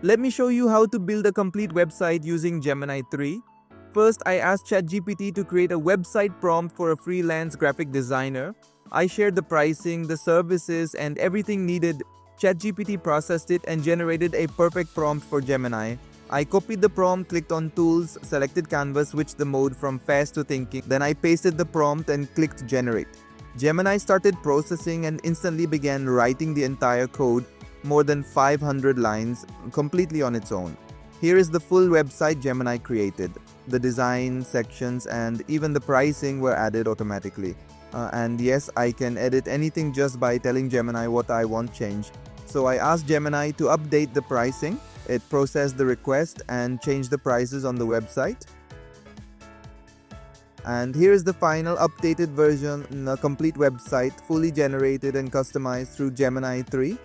Let me show you how to build a complete website using Gemini 3. First, I asked ChatGPT to create a website prompt for a freelance graphic designer. I shared the pricing, the services, and everything needed. ChatGPT processed it and generated a perfect prompt for Gemini. I copied the prompt, clicked on Tools, selected Canvas, switched the mode from fast to thinking. Then I pasted the prompt and clicked Generate. Gemini started processing and instantly began writing the entire code, more than 500 lines, completely on its own. Here is the full website Gemini created. The design, sections, and even the pricing were added automatically. And yes, I can edit anything just by telling Gemini what I want changed. So I asked Gemini to update the pricing. It processed the request and changed the prices on the website. And here is the final updated version, a complete website, fully generated and customized through Gemini 3.